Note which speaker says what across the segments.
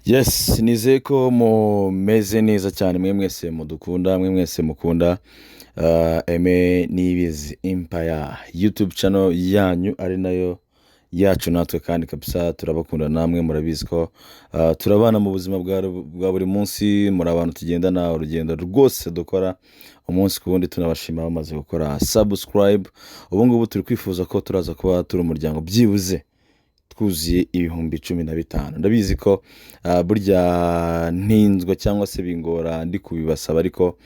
Speaker 1: Yes, nizeye ko mumeze neza cyane mwe mwese mudukunda, mwe mwese mukunda Aime Niyibizi Empire YouTube channel yanyu ari nayo yacu natwe kandi kabisa turabakunda namwe murabizi ko turabana mu buzima bwa buri munsi muri abantu tugendana urugendo rwose dukora umunsi ku wundi tunabashima bamaze gukora subscribe. Ubu ngubu turi kwifuza ko turaza kuba turi umuryango byibuze twuzuye ibihumbi 15. Ndabizi ko burya ntinzwa cyangwa se bingora ndi kubibasaba, ariko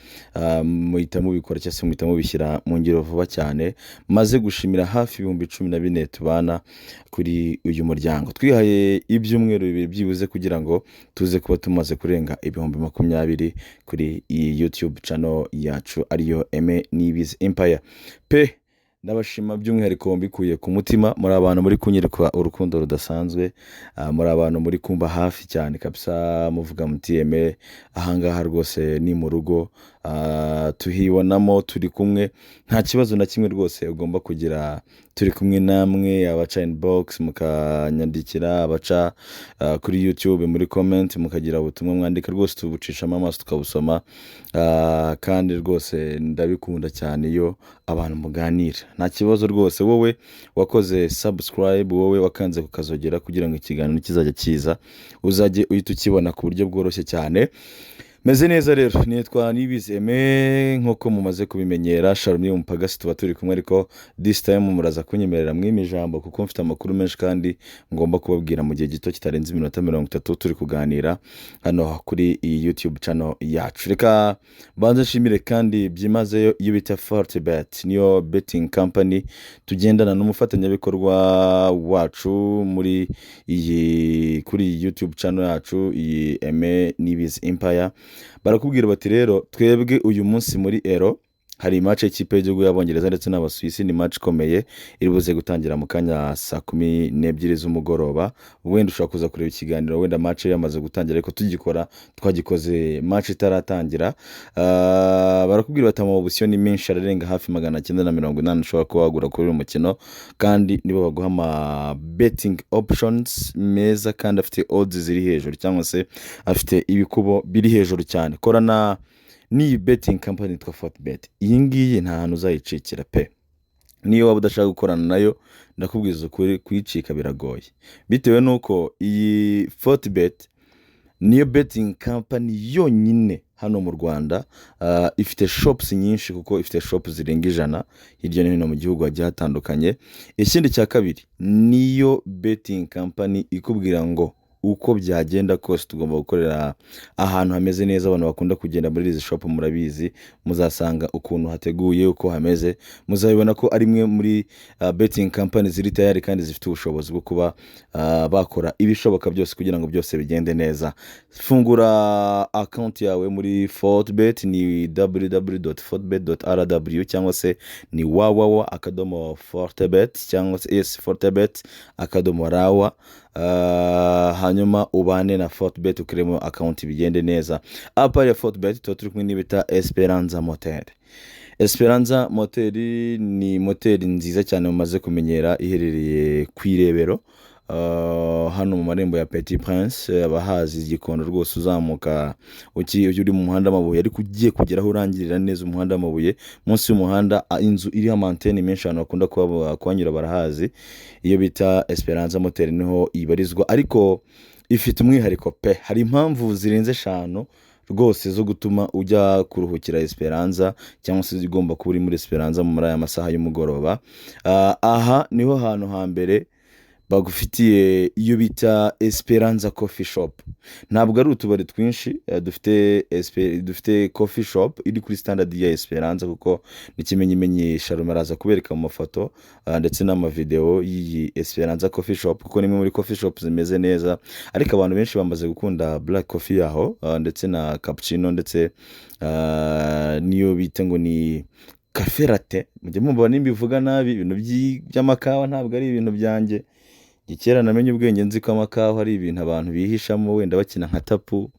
Speaker 1: muhita mubikora cyangwa se muhita mubishyira mu ngiro vuba cyane. Maze gushimira hafi ibihumbi 14 tubana kuri uyu muryango. Twihaye ibyumweru bibiri byibuze kugira ngo tuze kuba tumaze kurenga ibihumbi 20 kuri iyi YouTube channel yacu ariyo Aime Niyibizi Empire. Ndabashima by'umwihariko mbikuye ku mutima, muri abantu muri kunyereka urukundo rudasanzwe, muri abantu muri kumba hafi cyane kabisa, muvuga muti Aime ahangaha rwose ni mu rugo, tuhibonamo turi kumwe, nta kibazo na kimwe rwose ugomba kugira. Turi kumwe namwe, abaca inbox mukanyandikira, abaca kuri YouTube muri comment mukagira ubutumwa mwandika, rwose tubucishamo amaso tukabusoma, kandi rwose ndabikunda cyane iyo abantu muganira. Nta kibazo rwose, wowe wakoze subscribe, wowe wakanze kukazogera kugira ngo ikiganiro kizajya kiza uzajye uhita ukibona ku buryo bworoshye cyane. Meze neza rero, nitwa Niyibizi Aime nk'uko mumaze kubimenyera. Shalom y'umupagasi tuba turi kumwe, ariko this time muraza kunyemerera mwimi ijambo kuko mfite amakuru menshi kandi ngomba kubabwira mu gihe gito kitarenze iminota 30 turi kuganira hano kuri iyi YouTube channel yacu. Reka banze nshimire kandi byimazeyo iyo bita Fortebet, niyo betting company tugendana n'umufatanyabikorwa wacu muri iyi kuri YouTube channel yacu, iyi Aime Niyibizi Empire. Barakubwira bati rero twebwe uyu munsi muri Ero hari match y'ikipe y'igihugu y'Abongereza ndetse n'Abasuwisi. Ni match ikomeye iri buze gutangira mu kanya saa 12 z'umugoroba. Wenda ushaka kuza kureba ikiganiro, wenda match yamaze gutangira, ariko twagikoze match itaratangira. Barakubwira bati amabusyo ni menshi ararenga hafi 980 ushobora kuba wagura kuri uyu mukino, kandi nibo baguha ama betting options meza kandi afite odds ziri hejuru, cyangwa se afite ibikubo biri hejuru cyane. Korana ni betting company twa Fortebet. Iyi ngiyi nta hantu uzayicikira pe. Niyo waba udashaka gukorana nayo, ndakubwiza ukuri kuyicika biragoye, bitewe nuko iyi Fortebet niyo betting company yonyine hano mu Rwanda ifite shops nyinshi, kuko ifite shops zirenga 100 hirya no hino mu gihugu hagiye hatandukanye. Ikindi cya kabiri, niyo betting company ikubwira ngo uko byagenda kose tugomba gukorera ahantu hameze neza. Abantu bakunda kugenda muri izi shop murabizi, muzasanga ukuntu hateguye, uko hameze, muzabibona ko ari mwe muri betting company ziri tayari kandi zifite ubushobozi bwo kuba bakora ibishoboka byose kugira ngo byose bigende neza. Fungura account yawe muri Fortebet, ni www.fortebet.rw cyangwa se ni www.fortebet cyangwa se fortebet.raw. Hanyuma ubane na Fortebet ukiremo account bigende neza. Apa ya Fortebet turi kumwe n'ibita Esperanza Motel. Esperanza Motel ni motel nziza cyane mumaze kumenyera, iherereye kwirebero hano mu marembo ya Petit Prince. Abahazi Gikondo rwose uzamuka uri mu muhanda w'amabuye, ariko ugiye kugeraho urangirira neza umuhanda w'amabuye. Munsi y'umuhanda inzu iriho amantene menshi abantu bakunda kuhanyura barahazi. Iyo bita Esperanza Motel niho ibarizwa, ariko ifite umwihariko pe. Hari impamvu zirenze 5 rwose zo gutuma ujya kuruhukira Esperanza, cyangwa se zigomba kuba uri muri Esperanza muri aya masaha y'umugoroba. Aha niho hantu hambere bagufitiye iyo bita Esperanza Coffee Shop. Ntabwo ari utubari twinshi dufite coffee shop iri kuri standard ya Esperanza, kuko nikimenyimenyi Shalom araza kubereka mu mafoto ndetse n'amavideo y'iyi Esperanza Coffee Shop, kuko nimwe muri coffee shop zimeze neza. Ariko abantu benshi bamaze gukunda black coffee yaho, ndetse na cappuccino, ndetse niyo bita ngo ni cafe latte. Mujye mumva nimbivuga nabi, ibintu by'amakawa ntabwo ari ibintu byanjye. Gikera namenye ubwenge nzi ko amakawa ari ibintu abantu bihishamo, wenda bakina nka tapu,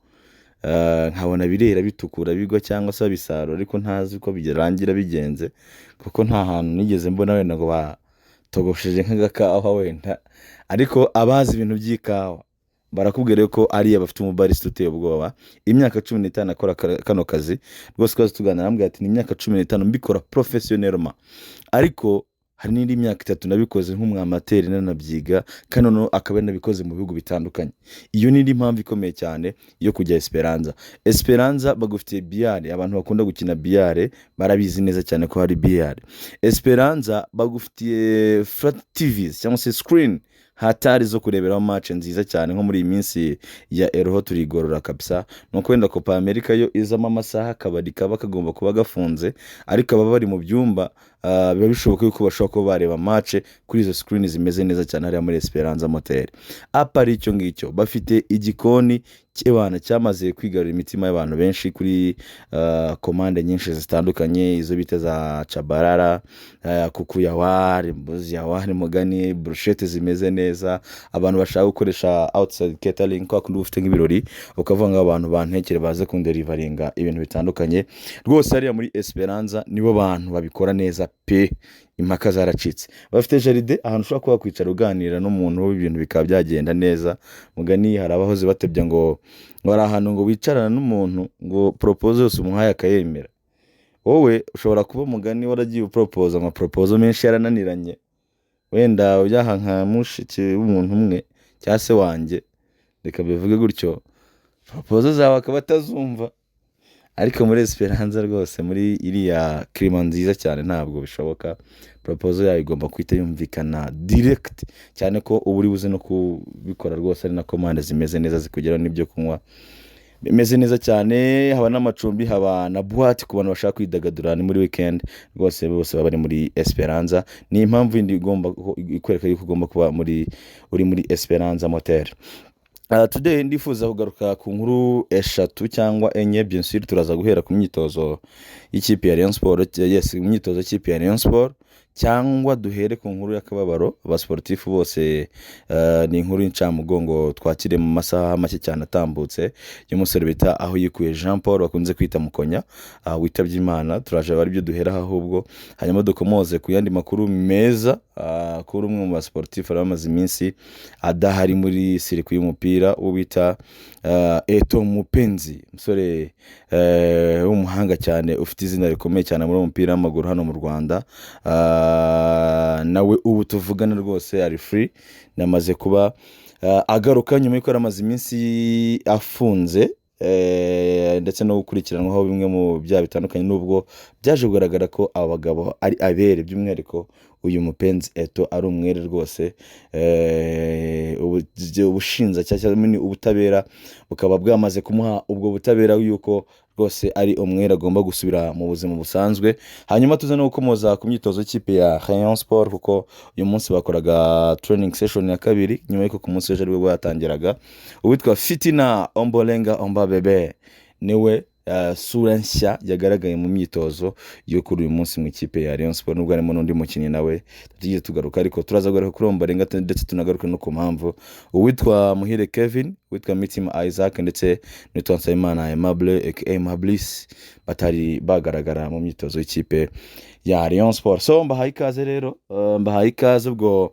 Speaker 1: nkabona birera bitukura bigwa cyangwa se bisaro, ariko ntazi ko birangira bigenze, kuko nta hantu nigeze mbona wenda ngo batogosheje nk'agakawa wenda. Ariko abazi ibintu by'ikawa barakubwira ko ariya bafite umubarista uteye ubwoba, imyaka 15 akora kano kazi rwose. Twaje tuganira arambwira ati ni imyaka 15 mbikora professionnellement, ariko hari n'indi myaka 3 nabikoze nk'umwamateri nanabyiga, kandi noneho akaba nabikoze mu bihugu bitandukanye. Iyo ni indi mpamvu ikomeye cyane yo kujya Esperanza bagufitiye biyare. Abantu bakunda gukina biyare barabizi neza cyane ko hari biyare. Esperanza bagufitiye flat TVs cyangwa se screen hatari zo kureberaho match nziza cyane, nko muri iyi minsi ya Eroho turigorora kabisa. Nuko wenda Copa America yo izamo amasaha akabari kaba kagomba kuba gafunze, ariko aba bari mu byumba biba bishoboka yuko bashobora kuba bareba match kuri izo screen zimeze neza cyane hariya muri Esperanza Motel. Apari icyo ngicyo bafite igikoni cy'abana cyamaze kwigarura imitima y'abantu benshi kuri komande nyinshi zitandukanye, izo bita za Chabarara, kuku yawari, mbuzi yawari, mugani, bruschette zimeze neza. Abantu bashaka gukoresha outside catering kwa kundi ufite nk'ibirori ukavuga ngo abantu bantekere baze kunderivaringa ibintu bitandukanye. Rwose hariya muri Esperanza nibo bantu babikora neza pe, impaka zaracitse. Bafite jaride ahantu ushobora kuba kwicara uganira n'umuntu w'ibintu bikaba byagenda neza. Mugani hari abahoze batebya ngo ari ahantu ngo wicarana n'umuntu ngo propose yose umuhaye akayemera. Wowe ushobora kuba mugani waragiye upropose amaproposal menshi yarananiranye, wenda ujyaha nka mushiki w'umuntu umwe cyangwa se wanjye, reka bivuge gutyo, proposal zawe akaba atazumva. Ariko muri Esperanza rwose muri iriya klima nziza cyane ntabwo bishoboka. Proposal yawe igomba kwita yumvikana direct cyane ko uba uri buze no kubikora rwose ari na commande zimeze neza zikugeraho n'ibyo kunywa bimeze neza cyane. Haba n'amacumbi, haba na boîte ku bantu bashaka kwidagadura ni muri weekend. Rwose bose baba bari muri Esperanza. Ni impamvu indi igomba ikwereka yuko ugomba kuba uri muri Esperanza Motel. Today ndifuza kugaruka ku nkuru eshatu cyangwa enye. Bien sûr turaza guhera ku myitozo y'ikipe ya Rayon Sport, imyitozo y'ikipe ya Rayon Sport, cyangwa duhere ku nkuru y'akababaro abasportifu bose. Ni inkuru y'incamugongo twakire mu masaha make cyane atambutse y'umusore bita aho yikuye Jean Paul bakunze kwita Mukonya, witabye Imana. Turaje bari byo duhera ahubwo, hanyuma dukomoze ku yandi makuru meza kuri umwe mu basportifu aramaze iminsi adahari muri sirikwi y'umupira, uwo bita Eto Mupenzi, umusore w'umuhanga cyane ufite izina rikomeye cyane muri umupira w'amaguru hano mu Rwanda. Nawe ubu tuvugana rwose ari free, namaze kuba agaruka nyuma y'uko amaze iminsi afunze ndetse no gukurikiranwaho bimwe mu byaha bitandukanye, nubwo byaje kugaragara ko abagabo ari abere, by'umwihariko uyu Mupenzi Eto ari umwere rwose. Ubushinza cyangwa ubutabera bukaba bwamaze kumuha ubwo butabera yuko rwose ari umwere agomba gusubira mu buzima busanzwe. Hanyuma tuze no gukomoza ku myitozo y'ikipe ya Rayon Sport, kuko uyu munsi bakoraga training session ya kabiri nyuma y'uko ku munsi w'ejo aribwo bwatangiraga. Uwitwa Fitina Ombolenga Ombabebe niwe sura nshya yagaragaye mu myitozo yo kuri uyu munsi mu ikipe ya Rayon Sport, nubwo harimo n'undi mukinnyi nawe tugiye tugaruka, ariko turaza kugaruka kuri Ombolenga ndetse tunagaruka no ku mpamvu. Uwitwa Muhire Kevin, uwitwa Mitima Isaac ndetse n'uwitwa Nsabimana Aimable aka Mablis batari bagaragara mu myitozo y'ikipe ya Rayon Sport. So mbahaye ikaze rero, mbahaye ikaze ubwo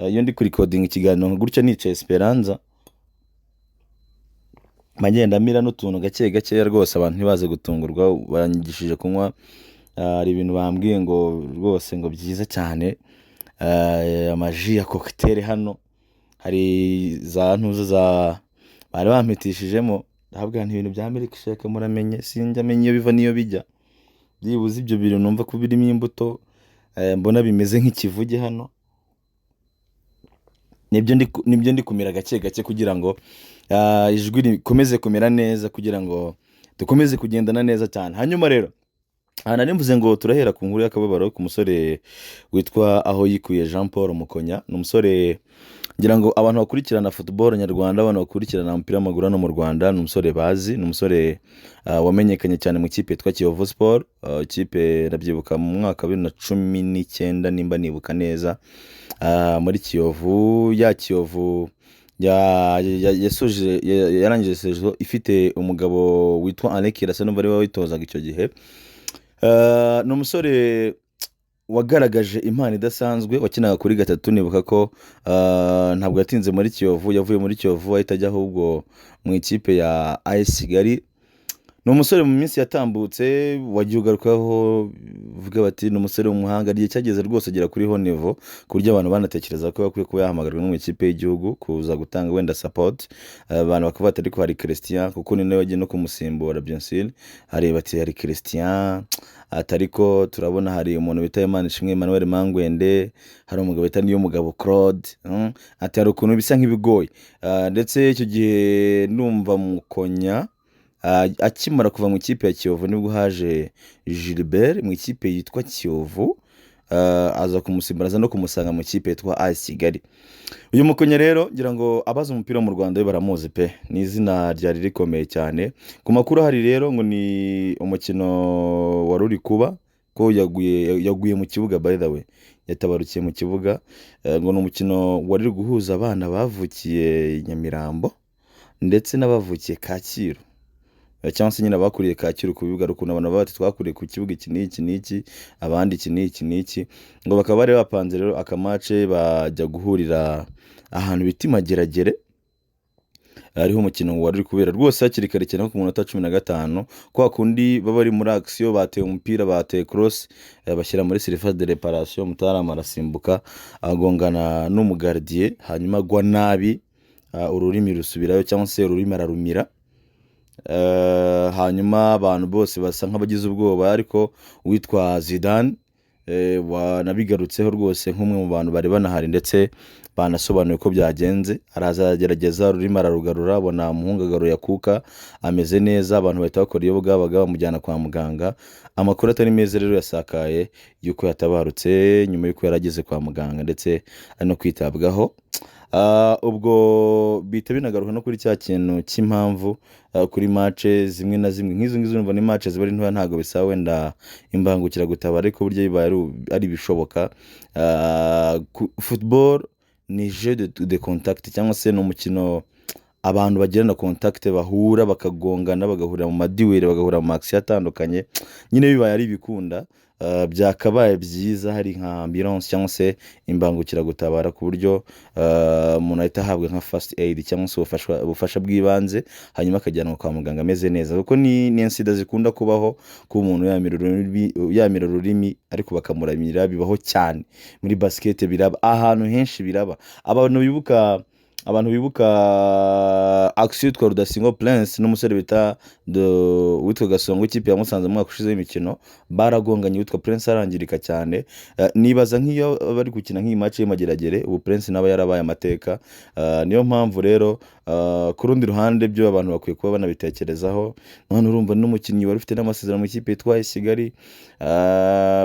Speaker 1: iyo ndi kuri recording ikiganiro gutya nicaye Esperanza, magenda mira n'utuntu gake rwose abantu ntibaze gutungurwa. Banyigishije kunywa hari ibintu bambwiye ngo rwose ngo byiza cyane, amaji ya cocktail hano, hari za ntuzo za bari bampitishijemo, ndahabwa ibintu bya milk shake muramenye, sinjamenye iyo biva niyo bijya, byibuze ibyo bintu numva ko birimo imbuto, mbona bimeze nk'ikivuge hano. Nibyo ndi kumira gake kugira ngo ijwi rikomeze kumera neza, kugira ngo dukomeze kugendana neza cyane. Hanyuma rero nari mvuze ngo turahera ku nkuru y'akababaro ku musore witwa aho yikuye Jean Paul Mukonya. Ni umusore ngira ngo abantu bakurikirana football nyarwanda, abantu bakurikirana umupira w'amaguru no mu Rwanda, ni umusore bazi, ni umusore wamenyekanye cyane mu kipe yitwa Kiyovu Sport. Ikipe ndabyibuka mu mwaka wa 2019 nimba nibuka neza, muri Kiyovu yarangije sejo ifite umugabo witwa Alec Kirasa, n'ubwo ari we witozaga icyo gihe. Ni umusore wagaragaje impano idasanzwe wakinaga kuri gatatu nibuka ko ntabwo yatinze muri Kiyovu, yavuye muri Kiyovu ahita ajya ahubwo mu ikipe ya AS Kigali. Ni umusore mu minsi yatambutse wagiye ugarukaho vuga bati ni umusore w'umuhanga, igihe cyageze rwose agera kuri ho niveau ku buryo abantu banatekereza ko bakwiye kuba yahamagarwa no mu ikipe y'igihugu kuza gutanga wenda support. Abantu bakavuga ati ariko hari Christian kuko ni nawe wagiye no kumusimbura bien sûr, hareba ati hari Christian atariko turabona hari umuntu bita Imanishimwe Emmanuel Mangwende, hari umugabo bita Niyomugabo Claude, ati hari ukuntu bisa nk'ibigoye. Ndetse icyo gihe numva Mukonya akimara kuva mu ikipe ya Kiyovu nibwo haje Gilbert mu ikipe yitwa Kiyovu, aza kumusimbura aza no kumusanga mu ikipe yitwa AS Kigali. Uyu Mukonya rero ngira ngo abaza umupira mu Rwanda we baramuzi pe, ni izina ryari rikomeye cyane. Ku makuru hari rero ngo ni umukino wari uri kuba ko yaguye mu kibuga, by the way yatabarukiye mu kibuga. Ngo ni umukino wari guhuza abana bavukiye Nyamirambo ndetse n'abavukiye Kacyiru, cyangwa se nyine abakuriye Kacyiru ku bibuga rukundo, abantu bati twakuriye ku kibuga iki n'iki abandi iki n'iki, ngo bakaba bari bapanze rero akamace bajya guhurira ahantu bita Mageragere. Hariho umukino wari uri kubera rwose hakiri kare cyane ku munota 15, kwa kundi baba bari muri action bateye umupira bateye cross, bashyira muri surface de réparation, Mutarama arasimbuka agongana n'umugardier hanyuma agwa nabi, ururimi rusubirayo cyangwa se ururimi ararumira. Hanyuma abantu bose basa nk'abagize ubwoba, ariko witwa Zidane wanabigarutseho rwose nk'umwe mu bantu bari banahari ndetse banasobanuye ko byagenze, arazagerageza ururimi ararugarura, abona umuhungu agaruye akuka ameze neza, abantu bahita bakora iyo bwabaga bamujyana kwa muganga. Amakuru atari meza rero yasakaye yuko yatabarutse nyuma yuko yarageze kwa muganga ndetse ari no kwitabwaho. Ubwo bita binagaruka no kuri cya kintu cy'impamvu kuri match zimwe na zimwe nk'izo ngizo numva ni match ziba ari ntoya, ntago bisaba wenda imbangukira gutabara, ariko buryo bibaye ari bishoboka. Football ni jeu de contact cyangwa se n'umukino abantu bagirana contact, bahura bakagongana bagahurira mu madiwere bagahura mu action atandukanye, nyine bibaye ari bikunda. Byakabaye byiza hari nka ambulance cyangwa se imbangukira gutabara ku buryo umuntu ahita ahabwa nka first aid cyangwa se ubufasha bw'ibanze hanyuma akajyanwa kwa muganga ameze neza, kuko ni insida zikunda kubaho ku muntu yamira ururimi ariko bakamuramira, bibaho cyane muri basket, biraba ahantu henshi biraba. Abantu bibuka action yitwa Rudasingwa Prince n'umusore bita witwa Gasongo ikipe ya Musanze mu mwaka ushize w'imikino, baragonganye witwa Prince arangirika cyane. Nibaza nk'iyo bari gukina nk'iyi match y'Mageragere ubu Prince naba yarabaye amateka. Niyo mpamvu rero ku rundi ruhande byo abantu bakwiye kuba banabitekerezaho. None urumva n'umukinnyi wari ufite n'amasezerano mu ikipe yitwa AS Kigali,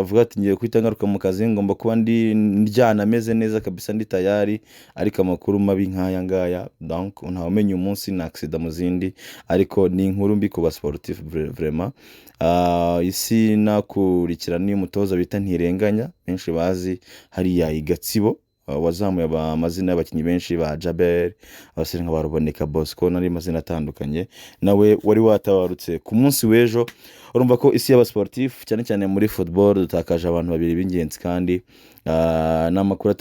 Speaker 1: vuga ati ngiye kwita ngaruka mu kazi, ngomba kuba ndyana ameze neza kabisa ndi tayari, ariko amakuru mabi nk'aya ngaya donc ntawumenye umunsi na accident mu zindi, ariko ni inkuru mbi ku ba sportif vraiment. Isi nakurikirana ni umutoza bita Ntirenganya benshi bazi hariya i Gatsibo, wazamuye amazina y'abakinnyi benshi ba Jaber, abasore nka Baruboneka Bosco n'andi mazina atandukanye, nawe wari watabarutse ku munsi w'ejo. Urumva ko isi y'abasportif cyane cyane muri football dutakaje abantu babiri b'ingenzi kandi n'amakuru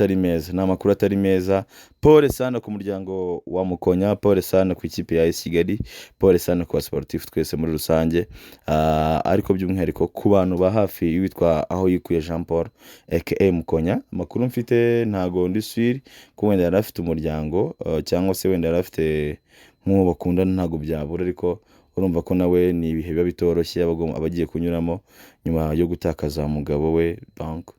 Speaker 1: atari meza. Pole sana ku muryango wa Mukonya, pole sana ku ikipe ya AS Kigali, pole sana ku basportif twese muri rusange, ariko by'umwihariko ku bantu ba hafi witwa aho yikuye Jean Paul aka Mukonya. Amakuru mfite ntago ndi sure ko wenda yari afite umuryango cyangwa se wenda yari afite nk'uwo bakundana, ntago byabura, ariko urumva ko nawe ni ibihe biba bitoroshye abagiye kunyuramo nyuma yo gutakaza umugabo we, donc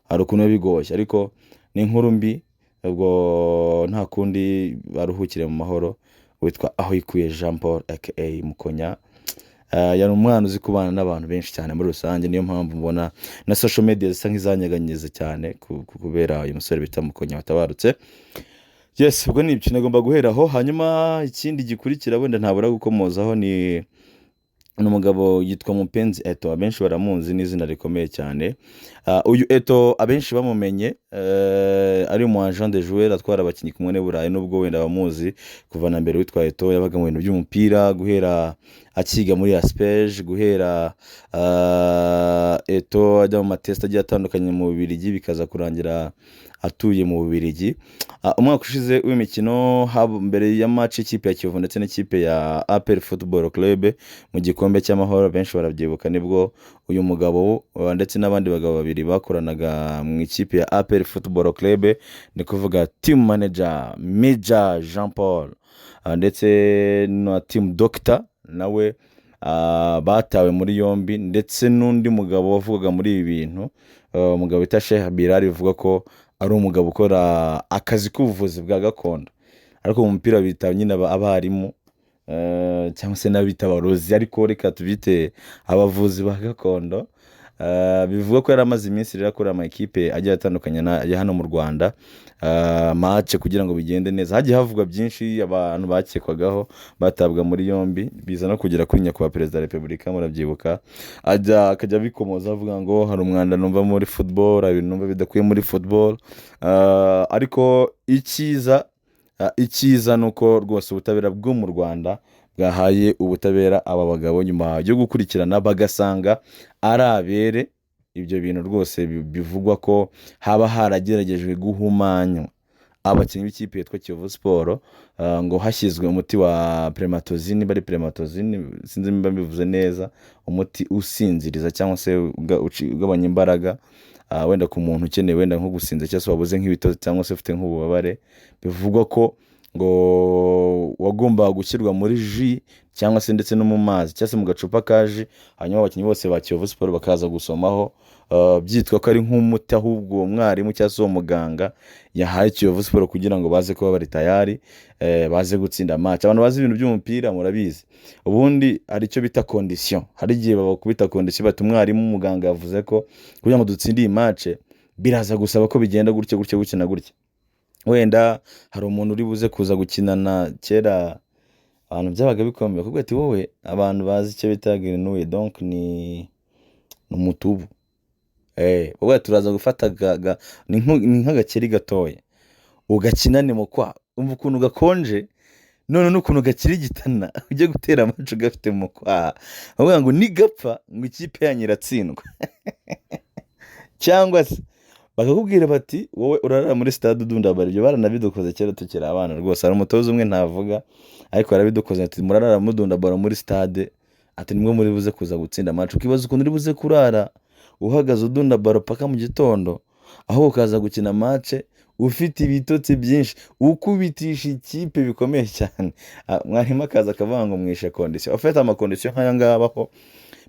Speaker 1: hari ukuntu bigoye, ariko ni inkuru mbi. Ubwo nta kundi baruhukire mu mahoro witwa aho yikuye Jean Paul aka Mukonya. Yari umwana uzi kubana n'abantu benshi cyane muri rusange, niyo mpamvu mbona na social media zisa nk'izanyeganyeze cyane kubera uyu musore bita Mukonya watabarutse. Yes, ubwo ni ibyo nagomba guheraho. Hanyuma ikindi gikurikira wenda ntabura gukomozaho ni umugabo yitwa Mupenzi Eto, abenshi baramuzi n'izina rikomeye cyane. Uyu Eto abenshi bamumenye ari mu agent de joueur atwara abakinnyi kumwe n'Uburayi, nubwo wenda bamuzi kuva na mbere witwa Eto yabaga mu bintu by'umupira guhera akiga muri Asperge guhera eto ajya mu matesite agiye atandukanye mu Bubiligi bikaza kurangira atuye mu Bubiligi. Umwaka ushize w'imikino mbere ya match ikipe ya Kiyovu ndetse n'ikipe ya APR Football Club mu gikombe cy'amahoro, benshi barabyibuka, nibwo uyu mugabo ndetse n'abandi bagabo babiri bakoranaga mu ikipe ya APR Football Club, ni kuvuga team manager Major Jean Paul ndetse na team doctor nawe batawe muri yombi, ndetse n'undi mugabo wavugaga muri ibi bintu, umugabo bita Sheikh Bilal, bivuga ko ari umugabo ukora akazi k'ubuvuzi bwa gakondo, ariko mu mupira bita nyine abarimu cyangwa se n'abita abarozi, ariko reka tubite abavuzi ba gakondo. Bivuga ko yari amaze iminsi rero akora ama ekipe agiye atandukanye ya hano mu Rwanda match kugira ngo bigende neza. Hagiye havugwa byinshi, abantu bakekwagaho batabwa muri yombi, biza no kugera kuri nyakubahwa perezida wa repubulika, murabyibuka, akajya bikomoza avuga ngo hari umwanda numva muri football, ibintu numva bidakwiye muri football. Ariko icyiza nuko rwose ubutabera bwo mu Rwanda bwahaye ubutabera aba bagabo nyuma yo gukurikirana bagasanga ari abere. Ibyo bintu rwose bivugwa ko haba harageragejwe guhumanywa abakinnyi b'ikipe yitwa Kiyovu Sport, ngo hashyizwe umuti wa prematozine, bari prematozine, sinzi niba mbivuze neza, umuti usinziriza cyangwa se ugabanya imbaraga, wenda ku muntu ukeneye wenda nko gusinza cyangwa se wabuze nk'ibitotsi cyangwa se ufite nk'ububabare. Bivugwa ko ngo wagombaga gushyirwa muri ji cyangwa se ndetse no mu mazi cyangwa se mu gacupa ka ji, hanyuma abakinnyi bose ba Kiyovu Sport bakaza gusomaho, byitwa ko ari nk'umuti, ahubwo uwo mwarimu cyangwa se uwo muganga yahaye Kiyovu Sport kugira ngo baze kuba bari tayari, baze gutsinda match. Abantu bazi ibintu by'umupira murabizi, ubundi hari icyo bita condition, hari igihe babakubita condition, bati umwarimu umuganga yavuze ko kugira ngo dutsinde iyi match biraza gusaba ko bigenda gutya gutya gutya na gutya. Wenda hari umuntu uri buze kuza gukinana, kera abantu byabaga bikomeye kuko ati wowe, abantu bazi icyo bita grenouille, donc ni umutubu, wowe turaza gufata ni nk'agakeri gatoya ugakinane mu kwa, umva ukuntu gakonje, none n'ukuntu gakirigitana ujye gutera amacu gafite mu kwa, bavuga ngo nigapfa ngo ikipe yanyu iratsindwa cyangwa se bakakubwira bati wowe urarara muri stade udundabara. Ibyo baranabidukoze kera tukiri abana rwose. Hari umutoza umwe ntavuga, ariko yarabidukoze ati murarara mudundabara muri stade, ati nimwe muri buze kuza gutsinda match. Ukibaza ukuntu uri buze kurara uhagaze udundabara paka mu gitondo, aho ukaza gukina match ufite ibitotsi byinshi, ukubitisha ikipe bikomeye cyane. Mwarimu akaza akavuga ngo mwishe condition, afite amakondisiyo nk'aya ngabaho.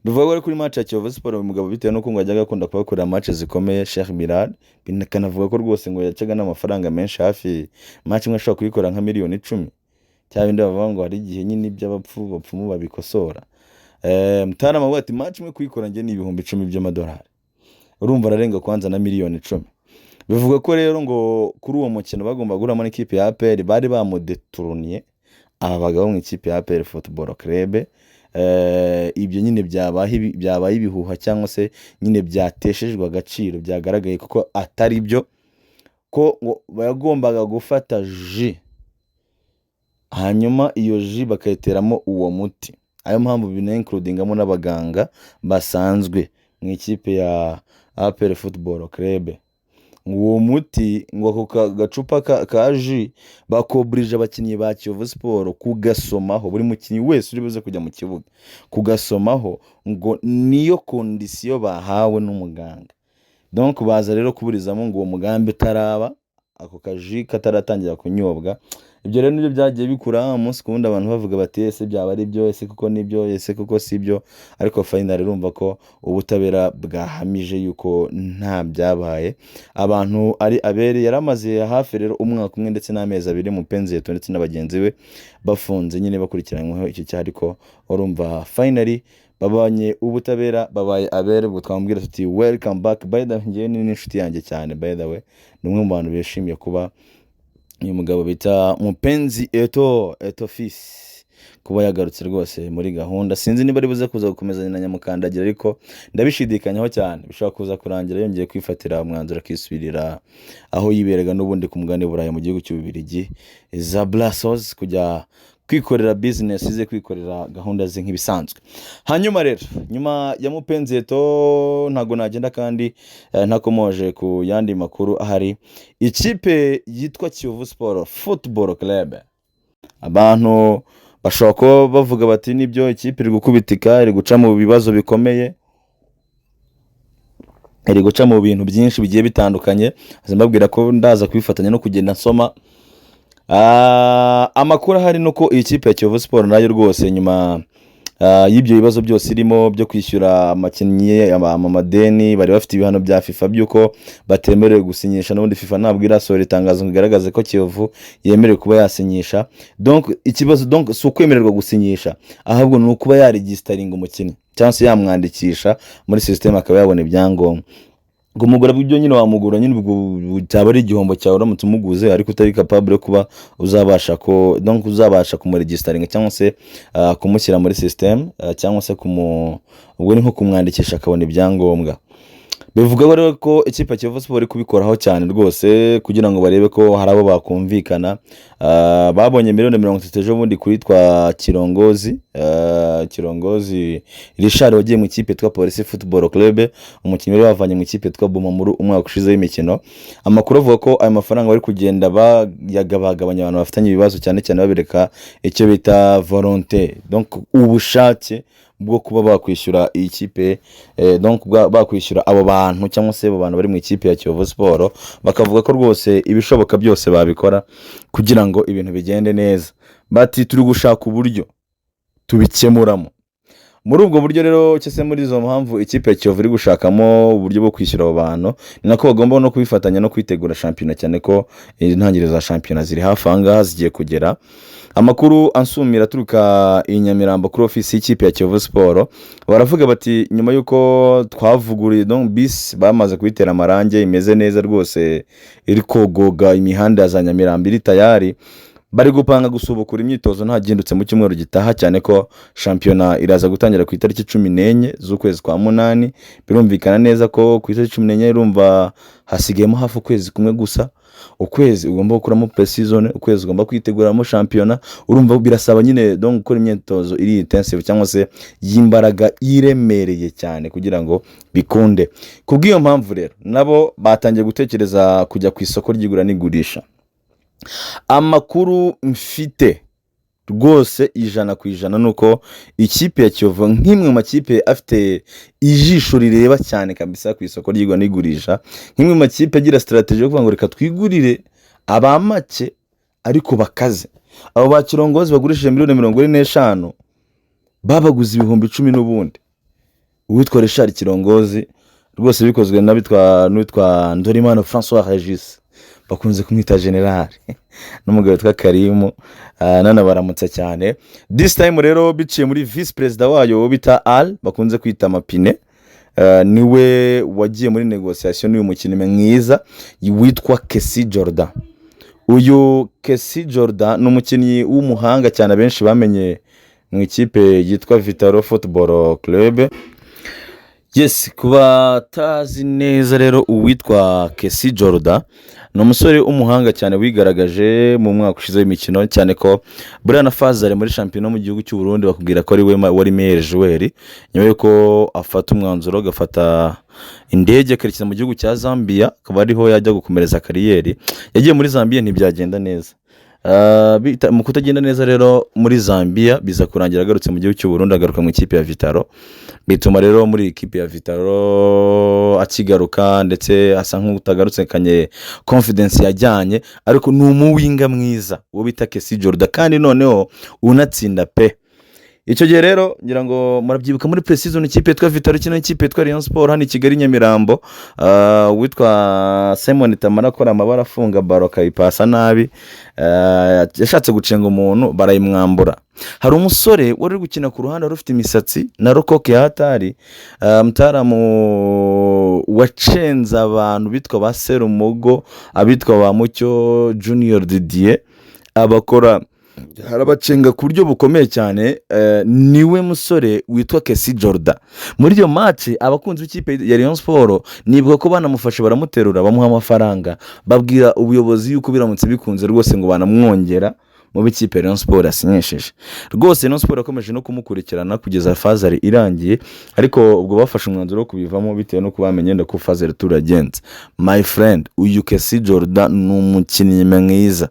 Speaker 1: Bivuga ko kuri match ya Kiyovu Sport uyu mugabo bitewe nuko ngo yajyaga akunda kubakorera match zikomeye, Sheikh Bilal, binakanavuga ko rwose ngo yacaga n'amafaranga menshi, hafi match imwe ashobora kuyikora nka miliyoni 10, cyangwa bindi bavuga ngo hari igihe nyine iby'abapfumu babikosora. Mutarama we ati match imwe kuyikora nge ni ibihumbi 10 by'amadolari, urumva ararenga kwanza na miliyoni 10. Bivuga ko rero ngo kuri uwo mukino bagomba guhuramo n'ikipe ya APR, bari bamudeturuniye aba bagabo mu ikipe ya APR Football Club. Ibyo nyine byabaye ibihuha cyangwa se nyine byateshejwe agaciro, byagaragaye kuko atari byo, ko bagombaga gufata ji hanyuma iyo ji bakayiteramo uwo muti. Ayo mpamvu bina-includingamo n'abaganga basanzwe mu ikipe ya APR Football Club. Uwo muti ngo ako gacupa ka ji bakobrije abakinnyi ba Kiyovu Sport kugasomaho, buri mukinnyi wese uri buze kujya mu kibuga kugasomaho, ngo niyo kondisiyo bahawe n'umuganga. Donc baza rero kuburizamo ngo uwo mugambi utaraba, ako kaji kataratangira kunyobwa. Ibyo rero nibyo byagiye bikura umunsi kundi, abantu bavuga bati ese byaba ari byo, ese kuko nibyo, ese kuko si byo. Ariko finally urumva ko ubutabera bwahamije yuko nta byabaye. Abantu ari abere yaramaze hafi rero umwaka umwe ndetse n'amezi 2 mu Penzeto ndetse n'abagenzi we bafunze nyine bakurikiranyweho icyo cyaha. Ariko urumva finally babanye ubutabera, babaye abere. Ubwo twamubwira tuti welcome back. By the way, ngiye ni inshuti yanjye cyane, by the way ni umwe mu bantu bishimiye kuba uyu mugabo bita Mupenzi Eto Fils kuba yagarutse rwose muri gahunda. Sinzi niba ari buze kuza gukomezanya na Nyamukandagira, ariko ndabishidikanyaho cyane bishobora kuza kurangira yongeye kwifatira umwanzuro akisubirira aho yiberaga n'ubundi ku mugabane Burayi mu gihugu cy'Ububiligi za Brussels, kujya kwikorera business ze, kwikorera gahunda ze nk'ibisanzwe. Hanyuma rero nyuma ya Mupenzi Eto ntago nagenda kandi ntakomoje ku yandi makuru ahari. Ikipe yitwa Kiyovu Sport Football Club, abantu bashobora kuba bavuga bati nibyo ikipe iri gukubitika, iri guca mu bibazo bikomeye, iri guca mu bintu byinshi bigiye bitandukanye. Mbabwira ko ndaza kubifatanya no kugenda nsoma amakuru ahari, nuko iyi kipe ya Kiyovu Sport nayo rwose nyuma y'ibyo bibazo byose irimo byo kwishyura amakinnyi amadeni, bari bafite ibihano bya FIFA byuko batemerewe gusinyisha, n'ubundi FIFA ntabwo irasohora itangazo igaragaze ko Kiyovu yemerewe kuba yasinyisha. Donc ikibazo donc si ukwemererwa gusinyisha, ahubwo ni ukuba yaregistaringa umukinnyi cyangwa se yamwandikisha muri system akaba yabona ibyangombwa. Gumugura bw'ibyo nyine wamugura nyine ubwo cyaba ari igihombo cyawe uramutse umuguze, ariko utari capable kuba uzabasha ko donc uzabasha kumuregistaringa cyangwa se kumushyira muri system cyangwa se ubwo ni nko kumwandikisha akabona ibyangombwa. Bivuga rero ko ikipe ya Kiyovu Sport iri kubikoraho cyane rwose kugira ngo barebe ko hari abo bakumvikana. Babonye miliyoni 30 ejo bundi kwitwa Kirongozi Richard wagiye mu ikipe yitwa Police Football Club, umukinnyi wari wavanye mu ikipe yitwa Bumamuru umwaka ushize w'imikino. Amakuru avuga ko ayo mafaranga bari kugenda bagabanya abantu bafitanye ibibazo, cyane cyane babereka icyo bita volonté, donc ubushake bwo kuba bakwishyura iyi kipe, donc bakwishyura abo bantu cyangwa se abo bantu bari mu ikipe ya Kiyovu Sport, bakavuga ko rwose ibishoboka byose babikora kugira ngo ibintu bigende neza. Bati turi gushaka uburyo tubikemuramo. Muri ubwo buryo rero cyese muri izo mpamvu ikipe ya Kiyovu iri gushakamo uburyo bwo kwishyura abo bantu, ni nako bagomba no kubifatanya no kwitegura shampiyona, cyane ko intangiriro za shampiyona ziri hafi ahangaha zigiye kugera. Amakuru ansumira turuka i Nyamirambo kuri ofisi y'ikipe ya Kiyovu Sport, baravuga bati nyuma yuko twavuguriye donc bis bamaze kubitera amarange, imeze neza rwose, iri kogoga imihanda ya za Nyamirambo iri tayari, bari gupanga gusubukura imyitozo ntagindutse mu cyumweru gitaha, cyane ko shampiyona iraza gutangira ku itariki 14 z'ukwezi kwa 8. Birumvikana neza ko ku itariki 14 urumva hasigayemo hafi ukwezi kumwe gusa. Ukwezi ugomba gukuramo pre-season, ukwezi ugomba kwiteguramo shampiyona. Urumva birasaba nyine donc gukora imyitozo iri intensive cyangwa se y'imbaraga iremereye cyane kugira ngo bikunde. Kubw'iyo mpamvu rero nabo batangiye gutekereza kujya ku isoko ry'igura n'igurisha. Amakuru mfite rwose 100% nuko ikipe ya Kiyovu nk'imwe mu makipe afite ijisho rireba cyane kabisa ku isoko ry'igura n'igurisha, nk'imwe mu makipe agira strategy yo kuvuga ngo reka twigurire abamake ariko bakaze. Abo ba Kirongozi bagurishije miliyoni 45 babaguze ibihumbi 10 n'ubundi. Uwitwa Richard Kirongozi rwose bikozwe n'uwitwa Ndorimana François Regis, bakunze kumwita General n'umugabo witwa Karimu, nana baramutse cyane. This time rero biciye muri vice president wayo bita Al, bakunze kwita Mapine, niwe wagiye muri negotiation n'uyu mukinnyi mwiza witwa Kesi Jordan. Uyu Kesi Jordan n'umukinnyi w'umuhanga cyane benshi bamenye mu ikipe yitwa Vitaro Football Club. Yes, kuba tazi neza rero uwitwa Kesi Jordan ni umusore umuhanga cyane wigaragaje mu mwaka ushize w'imikino, cyane ko Brian Fazare muri shampiyona mu gihugu cy'u Burundi bakubwira ko ari we wari meilleur joueur, nyuma yuko afata umwanzuro gafata indege akerekeza mu gihugu cya Zambia, akaba ariho yajya gukomereza kariyeri. Yagiye muri Zambia ntibyagenda neza, mu kutagenda neza rero muri Zambia biza kurangira agarutse mu gihugu cy'u Burundi, agaruka mu ikipe ya Vitaro. Bituma rero muri ikipe ya Vitaro akigaruka ndetse asa nk'utagarutse kanye confidence yajyanye, ariko ni umuwinga mwiza uwo bita Kesi Jordan, kandi noneho unatsinda pe. Icyo gihe rero ngira ngo murabyibuka muri pre-season ikipe yitwa Vitaro kino ikipe yitwa Rayon Sport hano i Kigali Nyamirambo, witwa Simon Tamara akora amabara afunga baro kayipasa nabi, yashatse gucenga umuntu barayimwambura. Hari umusore wari gukina ku ruhande rufite imisatsi na rokoke hatari, mutaramu wacenza abantu bitwa ba Serumogo, abitwa ba Mucyo Junior Didier, abakora harabacenga ku buryo bukomeye cyane. Niwe musore witwa Kesi Jordan. Muri iyo match abakunzi b'ikipe ya Rayon Sport nibuka ko banamufashe baramuterura bamuha amafaranga, babwira ubuyobozi yuko biramutse bikunze rwose ngo banamwongera mu b'ikipe ya Rayon Sport asinyesheje. Rwose Rayon Sport yakomeje no kumukurikirana kugeza Fazari irangiye, ariko ubwo bafashe umwanzuro wo kubivamo bitewe no kubamenye ndako Fazari turagenze. My friend, uyu Kesi Jordan ni umukinnyi mwiza.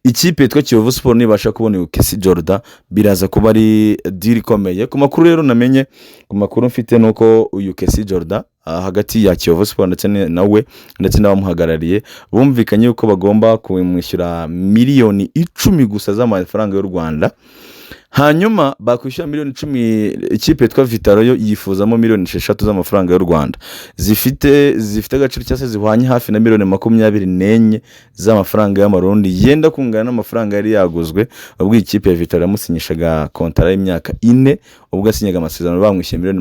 Speaker 1: Ikipe yitwa Kiyovu Sport nibasha kubona uyu Kesi Jordan biraza kuba ari deal ikomeye. Ku makuru rero namenye, ku makuru mfite nuko uyu Kesi Jordan hagati ya Kiyovu Sport ndetse nawe ndetse n'abamuhagarariye bumvikanye yuko bagomba kumwishyura miliyoni 10 gusa z'amafaranga y'u Rwanda. Hanyuma bakwishyura miliyoni 10, ikipe yitwa Vitaro yo yifuzamo miliyoni 6 z'amafaranga y'u Rwanda zifite agaciro cyase zihwanye hafi na miliyoni 24 z'amafaranga y'amarundi, yenda kungana n'amafaranga yari yaguzwe ubwo ikipe ya Vitaro yamusinyishaga kontara y'imyaka 4 ubwo asinyaga amasezerano bamwishyuye miliyoni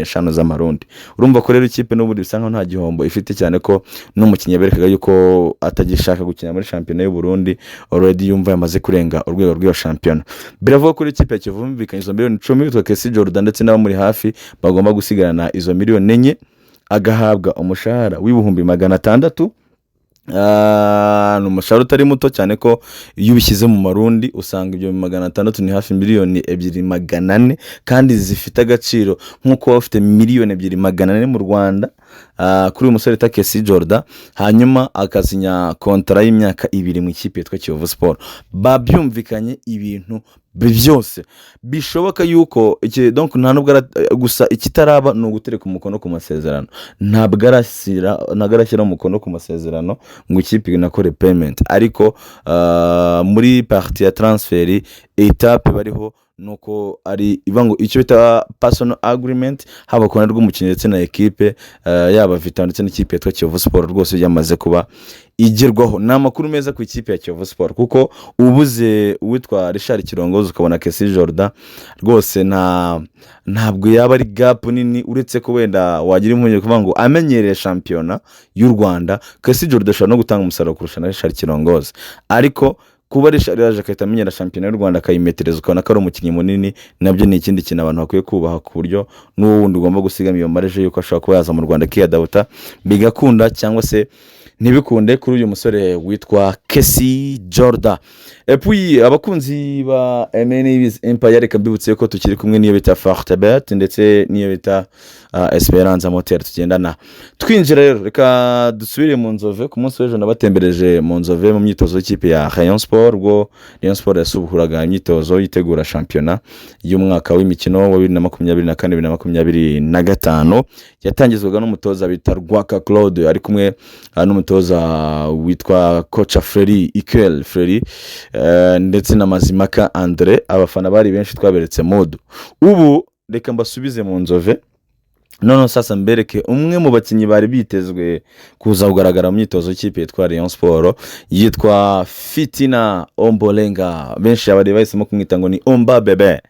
Speaker 1: 25 z'amarundi. Urumva ko rero ikipe n'ubundi bisa nkaho nta gihombo ifite, cyane ko n'umukinnyi yaberekaga yuko atagishaka gukina muri shampiyona y'u Burundi, already yumva yamaze kurenga urwego rw'iyo shampiyona. Biravuga kuri ikipe ya Kiyovu bumvikanye izo miliyoni 10 bitwa Kesi Jordan ndetse n'abo muri hafi bagomba gusigarana izo miliyoni 4, agahabwa umushahara w'ibihumbi 600. Umushahara utari muto cyane ko iyo ubishyize mu marundi usanga ibyo 600 ni hafi miliyoni 2,400 kandi zifite agaciro nk'uko bafite miliyoni 2,400 mu Rwanda. Kuri uyu musore Kesi Jordan hanyuma akasinya kontara y'imyaka 2 mu ikipe yitwa Kiyovu Sport. Babyumvikanye ibintu byose bishoboka yuko donc nta nubwo gusa ikitaraba no gutereka umukono ku masezerano, ntabwo arashyira umukono ku masezerano ngo ikipe inakore payment, ariko muri partie ya transfer etape bariho nuko ari ivango icyo bita personal agreement haba ku ruhande rw'umukinnyi ndetse na ekipe yaba Vitaro ndetse n'ikipe yitwa Kiyovu Sport rwose yamaze kuba igerwaho. Ni amakuru meza ku ikipe ya Kiyovu Sport kuko ubuze uwitwa Richard Kirongozi ukabona Kesi Jordan rwose ntabwo yaba ari gap nini, uretse ko wenda wagira impungenge kuvuga ngo amenyereye shampiyona y'u Rwanda. Kesi Jordan ashobora no gutanga umusaruro kurusha na Richard Kirongozi, ariko kuba Richard yaje akahita amenyera shampiyona y'u Rwanda akayimetereza ukabona ko ari umukinnyi munini, nabyo ni ikindi kintu abantu bakwiye kubaha ku buryo n'uwo wundi ugomba gusigama iyo marge yuko ashobora kuba yaza mu Rwanda kiyadawuta bigakunda cyangwa se ntibikunde kuri uyu musore witwa Kesi Jordan. Epuyi abakunzi ba MNEVS Empire reka mbibutse ko tukiri kumwe niyo bita Fortebet ndetse niyo bita Esperance Motel tugendana. Twinjira rero reka dusubire mu Nzove. Ku munsi w'ejo nabatembereje mu Nzove mu myitozo y'ikipe ya Rayon Sport, ubwo Rayon Sport yasubuhuraga imyitozo yitegura shampiyona y'umwaka w'imikino wa 2024-2025 yatangizwaga n'umutoza bita Rwaka Claude ari kumwe n'umutoza witwa Coach Freri Ikel Freri ndetse na Mazimaka Andre. Abafana bari benshi twaberetse modo. Ubu reka mbasubize mu Nzove none sasa mbereke umwe mu bakinnyi bari bitezwe kuza kugaragara mu myitozo y'ikipe yitwa Rayon Sport yitwa Fitina Ombolenga, benshi abari bahisemo kumwita ngo ni Omba Bebe.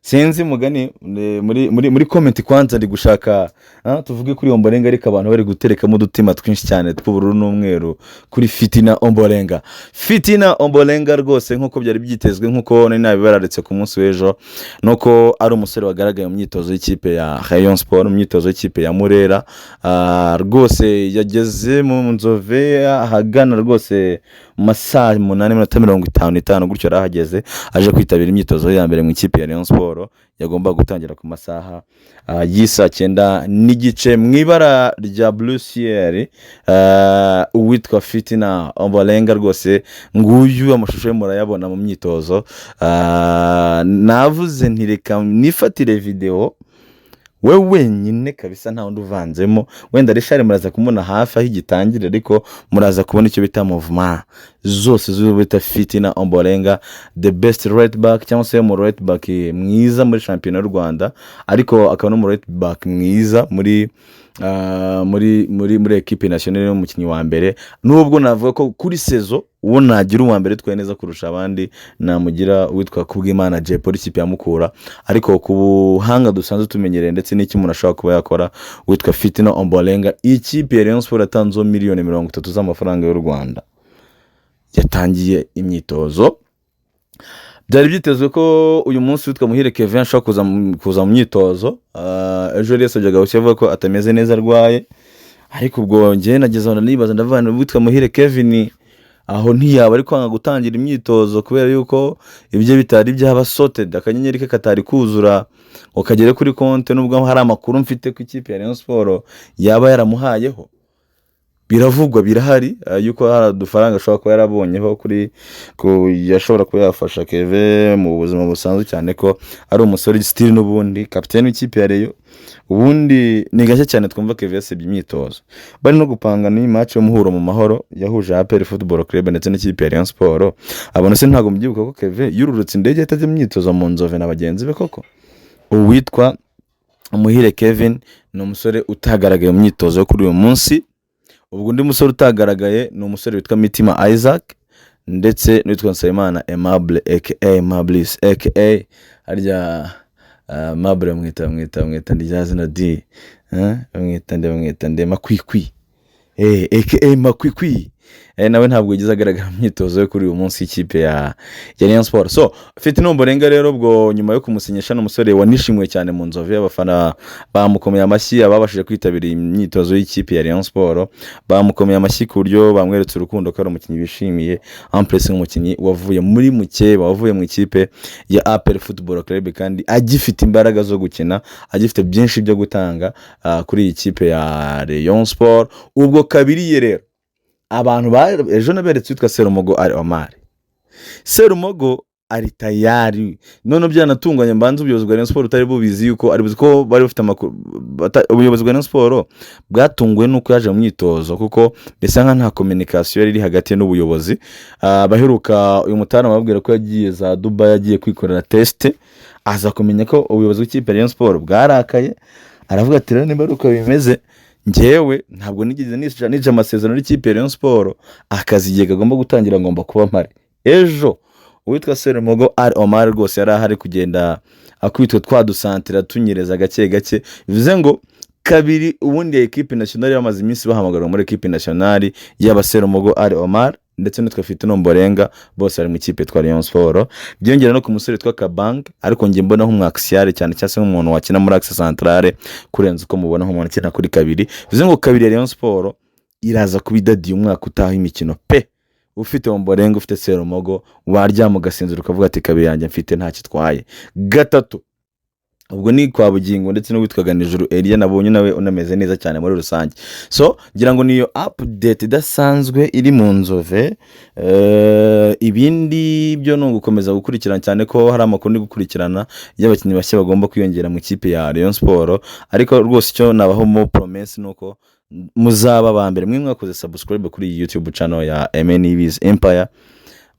Speaker 1: Sinzi mugani muri comment kwanza ndi gushaka tuvuge kuri Ombolenga, ariko abantu bari guterekamo udutima twinshi cyane tw'ubururu n'umweru kuri Fitina Ombolenga. Fitina Ombolenga rwose nkuko byari byitezwe, nkuko nari nabibararetse ku munsi w'ejo, nuko ari umusore wagaragaye mu myitozo y'ikipe ya Rayon Sport, mu myitozo y'ikipe ya Murera. Rwose yageze mu Nzove ahagana rwose mu masaha 8:55 gutyo arahageze aje kwitabira imyitozo ya mbere mu ikipe ya Rayon Sport yagomba gutangira ku masaha y'isa 9:30 mu ibara rya Blue Ciel. Uwitwa Fitina Ombolenga rwose nguyu amashusho ye murayabona mu myitozo. Navuze ntireka nifatire video we wenyine kabisa nta wundi uvanzemo, wenda Richard muraza kumubona hafi aho igitangire, ariko muraza kubona icyo bita movement zose zo bita Fitina Ombolenga, the best right back cyangwa se mu right back mwiza muri shampiyona y'u Rwanda, ariko akaba no mu right back mwiza muri equipe nationale y'umukinnyi wa mbere. Nubwo navuga ko kuri sezo uwo nagira uwa mbere twaye neza kurusha abandi namugira witwa Kubwimana J Paul ikipe ya Mukura, ariko ku buhanga dusanzwe tumenyereye ndetse n'iki umuntu ashobora kuba yakora witwa Fitina Ombolenga. Ikipe ya Rayon Sport yatanze miliyoni 30 z'amafaranga y'u Rwanda yatangiye imyitozo. Byari byitezwe ko uyu munsi witwa Muhire Kevin ashobora kuza mu myitozo. Ejo rero yasabyaga ukivuga ko atameze neza arwaye, ariko ubwo ngiye nagezaho nibaza ndavana witwa Muhire Kevin aho ntiyaba ari kwanga gutangira imyitozo kubera yuko ibyo bitari byaba sorted, akanyenyeri ke katari kuzura ngo kagere kuri konti, nubwo hari amakuru mfite ku ikipe ya Rayon Sport yaba yaramuhayeho. Biravugwa, birahari yuko hari udufaranga ashobora kuba yarabonyeho yashobora kuba yafasha Keve mu buzima busanzwe, cyane ko ari umusore still n'ubundi kapiteni w'ikipe ya Rayon. Ubundi ni gake cyane twumva Keve yasebye imyitozo. Bari no gupanga ni match y'umuhuro mu mahoro yahuje APR Football Club ndetse n'ikipe ya Rayon Sport. Abona se ntago mubyibuka ko Keve yururutse indege yatajya imyitozo mu Nzove na bagenzi be koko. Uwitwa Muhire Kevin ni umusore utagaragaye mu myitozo yo kuri uyu munsi. Ubwo undi musore utagaragaye ni umusore witwa Mitima Isaac ndetse n'uwitwa Nsabimana Aimable aka Mablis aka arya Mabure mwita ndijazina di mwita makwikwi aka makwikwi. Nawe ntabwo yagize agaragara mu myitozo yo kuri uyu munsi ikipe ya Rayon Sport. So afite Nomborenga rero ubwo nyuma yo kumusinyisha n'umusore wanishimwe cyane mu Nzove, abafana bamukomeye amashyi, ababashije kwitabira imyitozo y'ikipe ya Rayon Sport bamukomeye amashyi ku buryo bamweretse urukundo ko ari umukinnyi bishimiye, ampressing umukinnyi wavuye muri mukeba, wavuye mu ikipe ya APR Football Club kandi agifite imbaraga zo gukina, agifite byinshi byo gutanga kuri iyi kipe ya Rayon Sport. Ubwo kabiriye rero abantu ejo naberetse witwa Serumogo ari Omar. Serumogo ari tayari, none byanatunganye mbanze ubuyobozi bwa Rayon Sport utari bubizi yuko ari buzi ko bari bafite amakuru. Ubuyobozi bwa Rayon Sport bwatunguwe nuko yaje mu myitozo kuko bisa nta communication yari hagati n'ubuyobozi. Baheruka uyu mutana babwira ko yagiye za Dubai, yagiye kwikorera test, aza kumenya ko ubuyobozi bw'ikipe ya Rayon Sport bwarakaye, aravuga ati rero nimba uko bimeze njyewe ntabwo nigeze nije amasezerano y'ikipe ya Rayon Sport, akazi igihe kagomba gutangira ngomba kuba mpari. Ejo uwitwa Serumogo ari Omar rwose yari ahari kugenda akwitwe twadusantira tunyereza gake gake, bivuze ngo kabiri ubundi ya equipe nationale yamaze iminsi bahamagarwa muri equipe nationale y'aba Serumogo ari Omar ndetse n'utwa afite Nomborenga bose ari mu ikipe twa Rayon Sport. Byongera no ku musore twa Kabang, ariko ngiye mbona nk'umwaxial cyane cyase nk'umuntu wakina muri axe centrale kurenza uko mubona nk'umuntu akina kuri kabiri. Bivuze ngo kabiri ya Rayon Sport iraza kubidadiye umwaka utaha imikino pe. Ufite Nomborenga, ufite Serumogo, warya mu gasinziro ukavuga ati kabiri yanjye mfite nta kitwaye. Gatatu ubwo ni kwa Bugingo ndetse no witwaga Nijuru Elia, nabonye nawe unameze neza cyane muri rusange. So ngira ngo niyo update idasanzwe iri mu Nzove. Ibindi byo no gukomeza gukurikirana cyane ko hari amakuru ndi gukurikirana y'abakinnyi bashya bagomba kwiyongera mu ikipe ya Rayon Sport. Ariko rwose icyo nabaho mo promise nuko muzaba ba mbere, mwe mwakoze subscribe kuri YouTube channel ya MNEV's Empire,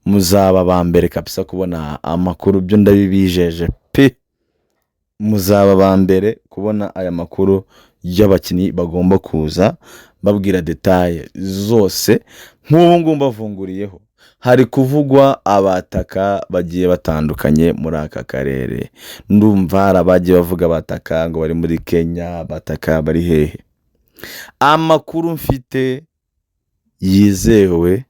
Speaker 1: muzaba ba mbere kabisa kubona amakuru byo ndabibijeje pe. Muzaba ba mbere kubona aya makuru y'abakinnyi bagomba kuza, babwira detaye zose. Nk'ubu ngubu mbavunguriyeho hari kuvugwa abataka bagiye batandukanye muri aka karere. Ndumva harabagiye bavuga abataka ngo bari muri Kenya, abataka bari hehe. Amakuru mfite yizewe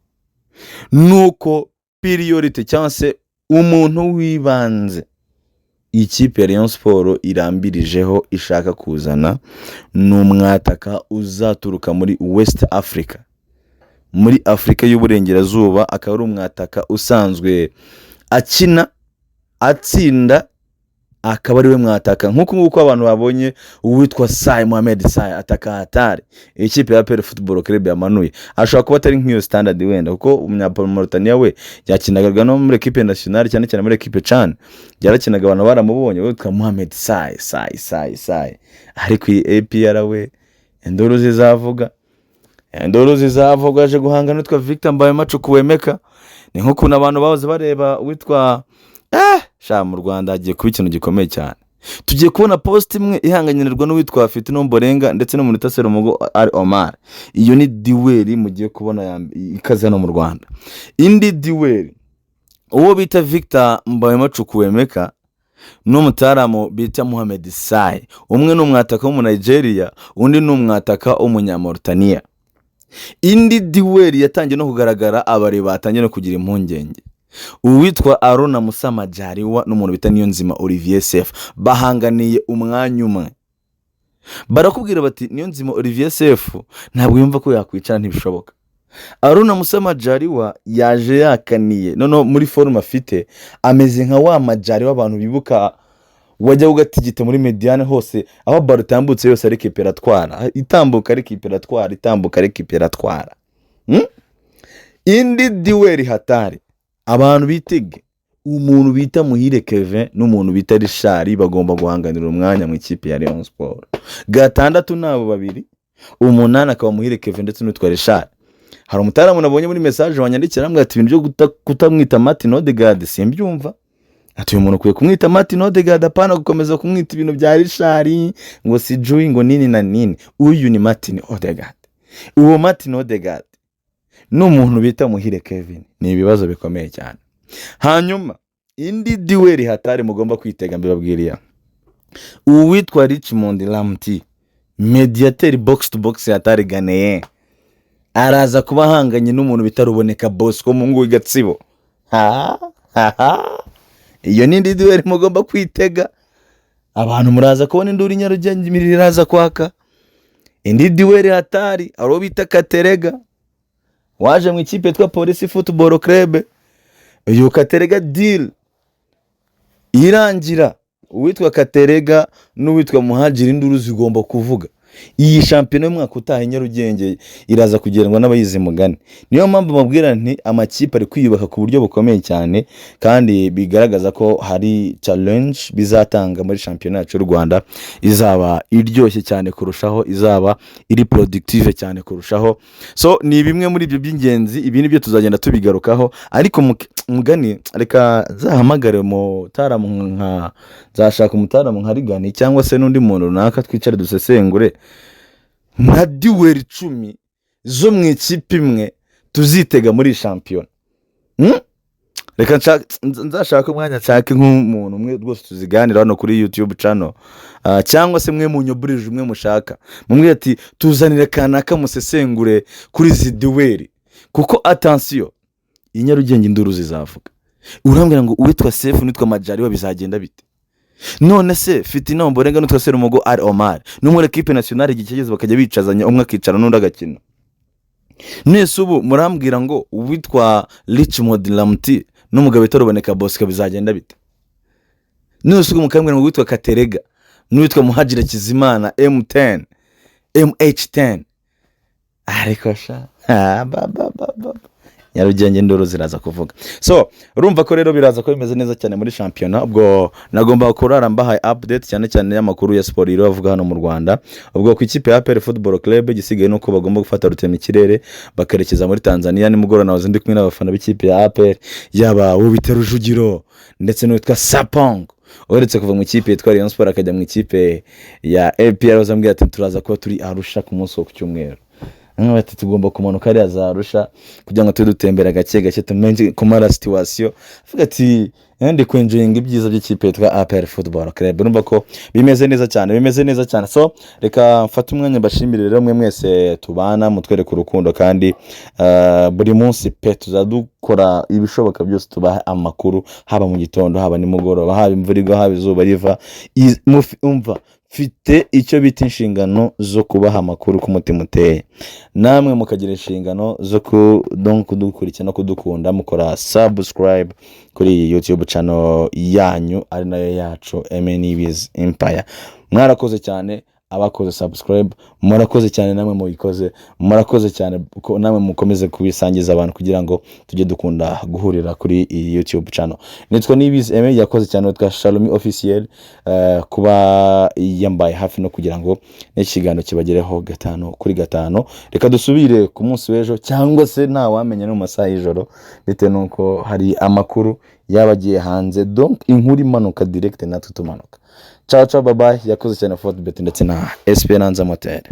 Speaker 1: nuko priority cyangwa se umuntu wibanze ikipe ya Rayon Sport irambirijeho ishaka kuzana n'umwataka uzaturuka muri West Africa, muri Afrika y'uburengerazuba. Akaba ari umwataka usanzwe akina atsinda, akaba ari we mwataka nk'uko abantu babonye uwitwa Sai Mohamed Sai ataka hatari ikipe ya APR Football Club yamanuye. Ashobora kuba atari nk'iyo standard wenda kuko umunyamauritania we yakinaga no muri equipe nationale, cyane cyane muri equipe CHAN yarakinaga, abantu baramubonye witwa Mohamed Sai. Ariko iyi APR we induru zizavuga aje guhanga n'utwa Victor Mbaye Macu kuwemeka. Ni nko kuna abantu bahoze bareba witwa mu Rwanda hagiye kuba ikintu gikomeye cyane. Tugiye kubona post imwe ihanganyirirwa n'uwitwa afite Nomborenga ndetse no muri Serumogo ari Omar. Iyo ni duel mugiye kubona ikaze no mu Rwanda. Indi duel uwo bita Victor Mbaye Macu kuwemeka n'umutaramo bita Mohamed Sai. Umwe n'umwataka wo mu Nigeria, undi n'umwataka wo mu Mauritania. Indi duel yatangiye no kugaragara, abari batangiye no kugira impungenge. Uwitwa Arona Musa Majaliwa n'umuntu bita Niyonzima Olivier Sefu bahanganiye umwanya umwe. Barakubwira bati Niyonzima Olivier Sefu ntabwo yumva ko yakwicara, ntibishoboka. Aruna Musa Majaliwa yaje yakaniye noneho muri forume afite ameze nka wa Majaliwa abantu bibuka wajya ugatigita muri mediane hose aho baro itambutse yose ari kipe iratwara, itambuka ari kipe iratwara, itambuka ari kipe iratwara. Indi duel hatari abantu bitege umuntu bita Muhire Kevin n'umuntu bita Richard bagomba guhanganira umwanya mu ikipe ya Rayon Sport. Gatandatu nabo babiri, umunani akaba Muhire Kevin ndetse n'utwa Richard. Hari umutaramu nabonye muri message wanyandikira ambwira ati ibintu byo kutamwita Martin Odegaard simbyumva. Ati uyu muntu kwiye kumwita Martin Odegaard apana gukomeza kumwita ibintu bya Richard ngo si Joey ngo nini na nini. Uyu ni Martin Odegaard. Uwo Martin Odegaard n'umuntu bita Muhire Kevin ni ibibazo bikomeye cyane. Hanyuma indi duel hatari mugomba kwitega mbibabwiriya. Uwitwa Richmond Lamti mediateur box to box hatari Ghanaian araza kuba hanganye n'umuntu bitaruboneka Bosco mu ngo Gatsibo. Iyo nindi duel mugomba kwitega. Abantu muraza kubona induri Nyarugenge miriraza kwaka. Indi duel hatari aro bita Katerega waje mu ikipe yitwa Police Football Club. Uyu Katerega deal irangira, uwitwa Katerega n'uwitwa Muhajiri induru zigomba kuvuga. Iyi shampiyona y'umwaka utaha Nyarugenge iraza kugerwa n'abayizi mugani. Niyo mpamvu mabwira nti amakipe ari kwiyubaka ku buryo bukomeye cyane kandi bigaragaza ko hari challenge bizatanga muri shampiyona yacu y'u Rwanda izaba iryoshye cyane kurushaho, izaba iri productive cyane kurushaho. So ni bimwe muri ibyo by'ingenzi, ibi nibyo tuzagenda tubigarukaho. Ariko mugani reka zahamagare mu taramu nka zashaka umutaramu nka Rigani cyangwa se n'undi muntu runaka twicare dusesengure nka duel 10 zo mu ikipe imwe tuzitega muri shampiyona. Reka nzashaka umwanya cyake nk'umuntu umwe rwose tuziganira hano kuri YouTube channel, cyangwa se mwe munyoburije umwe mushaka mumwe ati tuzanire kanaka musesengure kuri izi duel, kuko attention Nyarugenge induru zizavuga. Urambwira ngo uwitwa Sefu n'utwa Majaliwa bizagenda bite? None se Fitina Ombolenga n'utwa Serumogo ari Omar n'umwe equipe nationale gikigeze bakajya bicazanya umwe akicara n'undi agakina. Nese ubu murambwira ngo uwitwa Richmond Lamti n'umugabo itaruboneka Bosco bizagenda bite? Nese ubu mukambwira ngo uwitwa Katerega n'uwitwa Muhajira Kizimana M10 MH10 ariko sha Nyarugenge induru ziraza kuvuga. So urumva ko rero biraza ko bimeze neza cyane muri shampiyona. Ubwo nagomba kurara mbahaye update cyane cyane y'amakuru ya sport iro bavuga hano mu Rwanda. Ubwo ku ikipe ya APR Football Club gisigaye nuko bagomba gufata rutema ikirere bakerekeza muri Tanzania nimugoro nawe zindi kumwe n'abafana b'ikipe ya APR yaba ubita Rujugiro ndetse n'utwa Sapong uretse kuva mu ikipe yitwa Rayon Sport akajya mu ikipe ya APR bazambwira ati turaza kuba turi Arusha ku munsi wo ku cyumweru. Bati tugomba kumanuka ari azarusha kugira ngo tudutembera gake gake tumenye kumara situation. Avuga ati ndi kwenjoyinga ibyiza by'ikipe yitwa APR Football Club. Urumva ko bimeze neza cyane. So reka mfata umwanya bashimire rero mwe mwese tubana mutwereka urukundo kandi buri munsi pe tuzadukora ibishoboka byose tubaha amakuru haba mu gitondo haba nimugoroba haba imvura igwa haba izuba riva. Umva fite icyo bita inshingano zo kubaha amakuru ku mutima uteye, namwe mukagira inshingano zo kudukurikira no kudukunda mukora subscribe kuri YouTube channel yanyu ari nayo yacu MNEBS Empire. Mwarakoze cyane abakoze subscribe, murakoze cyane namwe mubikoze, murakoze cyane ko namwe mukomeze kubisangiza abantu kugira ngo tujye dukunda guhurira kuri YouTube channel. Nitwa Nibiz Eme yakoze cyane twa Shalom officiel kuba yambaye hafi no kugira ngo n'ikigano kibagereho 5/5. Reka dusubire ku munsi w'ejo cyangwa se nta wamenya no masaha y'ijoro bite nuko hari amakuru yabagiye hanze, donc inkuru imanuka direct natwe tumanuka. Ciao bye bye. Yakoze cyane Fortbet ndetse na Esperanza Motel.